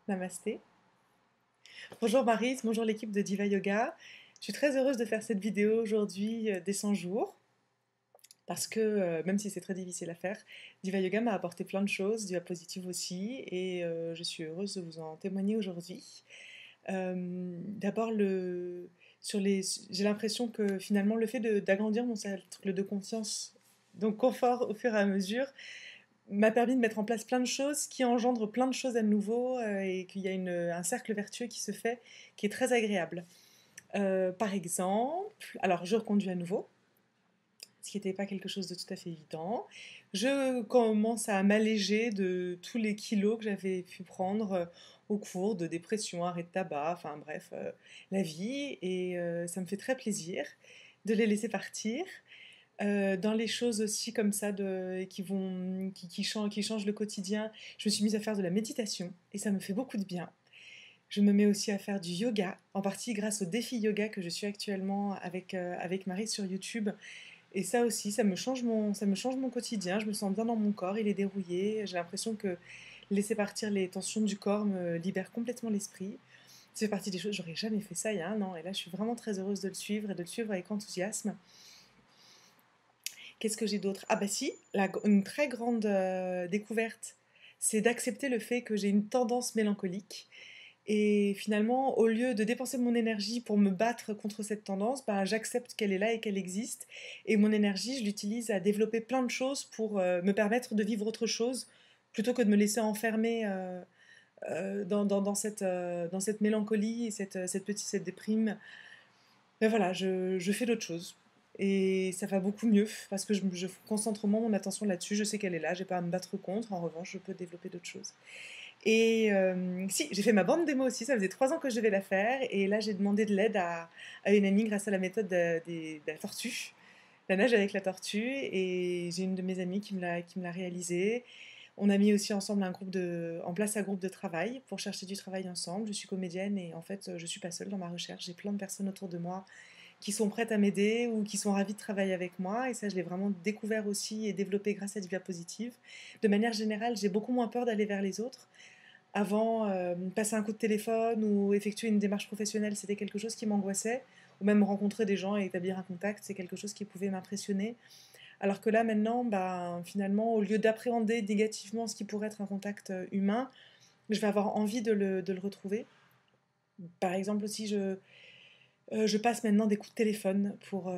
Namasté. Bonjour Maryse, bonjour l'équipe de Diva Yoga. Je suis très heureuse de faire cette vidéo aujourd'hui des 100 jours parce que même si c'est très difficile à faire, Diva Yoga m'a apporté plein de choses, Diva Positive aussi, et je suis heureuse de vous en témoigner aujourd'hui. D'abord, j'ai l'impression que finalement le fait d'agrandir mon cercle de confiance, donc confort au fur et à mesure, m'a permis de mettre en place plein de choses qui engendrent plein de choses à nouveau et qu'il y a un cercle vertueux qui se fait qui est très agréable. Par exemple, alors je reconduis à nouveau, ce qui n'était pas quelque chose de tout à fait évident. Je commence à m'alléger de tous les kilos que j'avais pu prendre au cours de dépression, arrêt de tabac, enfin bref, la vie, et ça me fait très plaisir de les laisser partir. Dans les choses aussi comme ça qui changent le quotidien, je me suis mise à faire de la méditation et ça me fait beaucoup de bien. Je me mets aussi à faire du yoga, en partie grâce au défi yoga que je suis actuellement avec Marie sur YouTube. Et ça aussi, ça me change mon quotidien, je me sens bien dans mon corps, il est dérouillé, j'ai l'impression que laisser partir les tensions du corps me libère complètement l'esprit. Ça fait partie des choses, j'aurais jamais fait ça il y a un an, et là je suis vraiment très heureuse de le suivre et de le suivre avec enthousiasme. Qu'est-ce que j'ai d'autre? Ah bah si, une très grande découverte, c'est d'accepter le fait que j'ai une tendance mélancolique. Et finalement, au lieu de dépenser mon énergie pour me battre contre cette tendance, bah, j'accepte qu'elle est là et qu'elle existe. Et mon énergie, je l'utilise à développer plein de choses pour me permettre de vivre autre chose, plutôt que de me laisser enfermer dans cette mélancolie et cette déprime. Mais voilà, je fais d'autres choses. Et ça va beaucoup mieux parce que je concentre moins mon attention là-dessus. Je sais qu'elle est là, j'ai pas à me battre contre. En revanche, je peux développer d'autres choses. Et si, j'ai fait ma bande démo aussi. Ça faisait 3 ans que je devais la faire. Et là, j'ai demandé de l'aide à une amie grâce à la méthode de la tortue, la nage avec la tortue. Et j'ai une de mes amies qui me l'a réalisée. On a mis aussi ensemble en place un groupe de travail pour chercher du travail ensemble. Je suis comédienne et en fait, je suis pas seule dans ma recherche. J'ai plein de personnes autour de moi qui sont prêtes à m'aider ou qui sont ravies de travailler avec moi. Et ça, je l'ai vraiment découvert aussi et développé grâce à Divia Positive. De manière générale, j'ai beaucoup moins peur d'aller vers les autres. Avant, passer un coup de téléphone ou effectuer une démarche professionnelle, c'était quelque chose qui m'angoissait. Ou même rencontrer des gens et établir un contact, c'est quelque chose qui pouvait m'impressionner. Alors que là, maintenant, bah, finalement, au lieu d'appréhender négativement ce qui pourrait être un contact humain, je vais avoir envie de le retrouver. Par exemple, aussi, je passe maintenant des coups de téléphone pour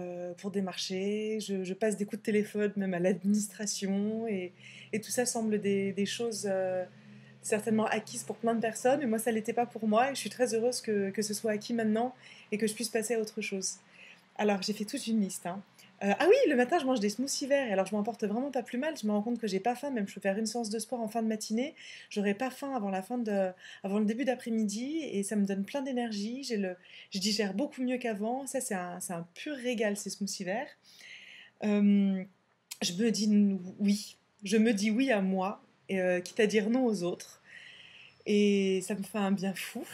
démarcher. Je passe des coups de téléphone même à l'administration. Et tout ça semble des choses certainement acquises pour plein de personnes. Mais moi, ça ne l'était pas pour moi. Et je suis très heureuse que ce soit acquis maintenant et que je puisse passer à autre chose. Alors, j'ai fait toute une liste, hein. Ah oui, le matin, je mange des smoothies verts. Alors, je m'en porte vraiment pas plus mal. Je me rends compte que j'ai pas faim. Même, je peux faire une séance de sport en fin de matinée. J'aurai pas faim avant le début d'après-midi. Et ça me donne plein d'énergie. Je digère beaucoup mieux qu'avant. Ça, c'est un pur régal, ces smoothies verts. Euh, je me dis oui. Je me dis oui à moi, quitte à dire non aux autres. Et ça me fait un bien fou.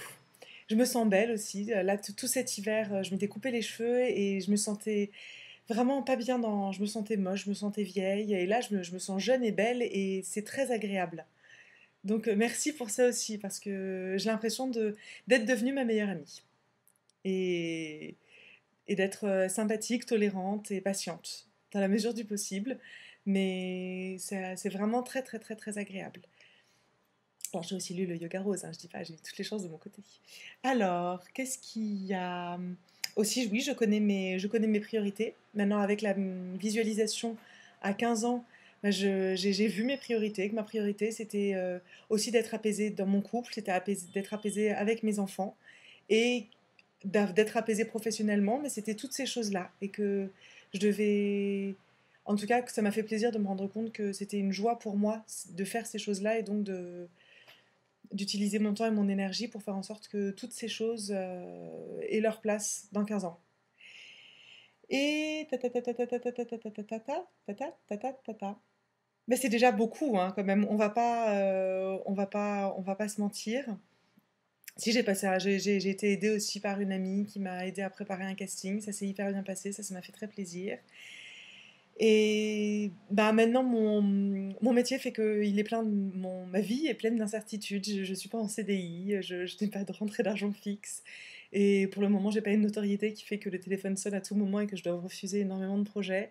Je me sens belle aussi. Là, tout cet hiver, je m'étais coupé les cheveux et je me sentais vraiment pas bien je me sentais moche, je me sentais vieille. Et là, je me sens jeune et belle et c'est très agréable. Donc, merci pour ça aussi parce que j'ai l'impression d'être devenue ma meilleure amie. Et, et d'être sympathique, tolérante et patiente dans la mesure du possible. Mais c'est vraiment très, très, très, très agréable. Alors, j'ai aussi lu le Yoga Rose, hein, je dis pas, j'ai toutes les chances de mon côté. Alors, qu'est-ce qu'il y a aussi? Oui, je connais mes priorités. Maintenant, avec la visualisation à 15 ans, bah, j'ai vu mes priorités, que ma priorité, c'était aussi d'être apaisée dans mon couple, c'était d'être apaisée avec mes enfants et d'être apaisée professionnellement, mais c'était toutes ces choses-là et que je devais... En tout cas, que ça m'a fait plaisir de me rendre compte que c'était une joie pour moi de faire ces choses-là et donc d'utiliser mon temps et mon énergie pour faire en sorte que toutes ces choses aient leur place dans 15 ans. Et ta ta ta ta ta ta ta ta ta ta ta ta ta ta ta ta ta. Mais c'est déjà beaucoup, hein, quand même. On va pas se mentir. Si j'ai été aidée aussi par une amie qui m'a aidée à préparer un casting. Ça s'est hyper bien passé, ça m'a fait très plaisir. Et bah, maintenant, mon métier fait que il est plein de, ma vie est pleine d'incertitudes. Je ne suis pas en CDI, je n'ai pas de rentrée d'argent fixe. Et pour le moment, j'ai pas une notoriété qui fait que le téléphone sonne à tout moment et que je dois refuser énormément de projets.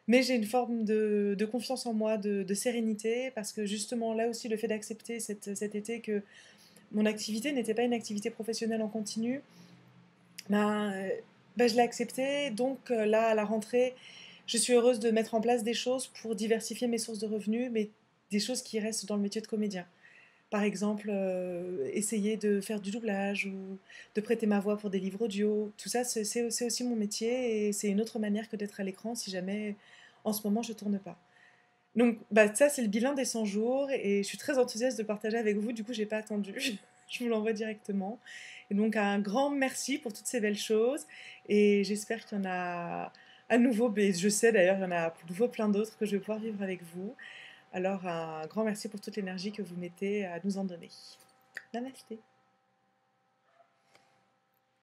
Mais j'ai une forme de confiance en moi, de sérénité, parce que justement, là aussi, le fait d'accepter cet été que mon activité n'était pas une activité professionnelle en continu, ben, je l'ai accepté. Donc là, à la rentrée, je suis heureuse de mettre en place des choses pour diversifier mes sources de revenus, mais des choses qui restent dans le métier de comédien. Par exemple, essayer de faire du doublage ou de prêter ma voix pour des livres audio. Tout ça, c'est aussi mon métier et c'est une autre manière que d'être à l'écran si jamais en ce moment je tourne pas. Donc bah, ça, c'est le bilan des 100 jours et je suis très enthousiaste de le partager avec vous. Du coup, j'ai pas attendu. Je vous l'envoie directement. Et donc un grand merci pour toutes ces belles choses et j'espère qu'il y en a à nouveau, mais je sais d'ailleurs, il y en a à nouveau plein d'autres que je vais pouvoir vivre avec vous. Alors un grand merci pour toute l'énergie que vous mettez à nous en donner. Namasté.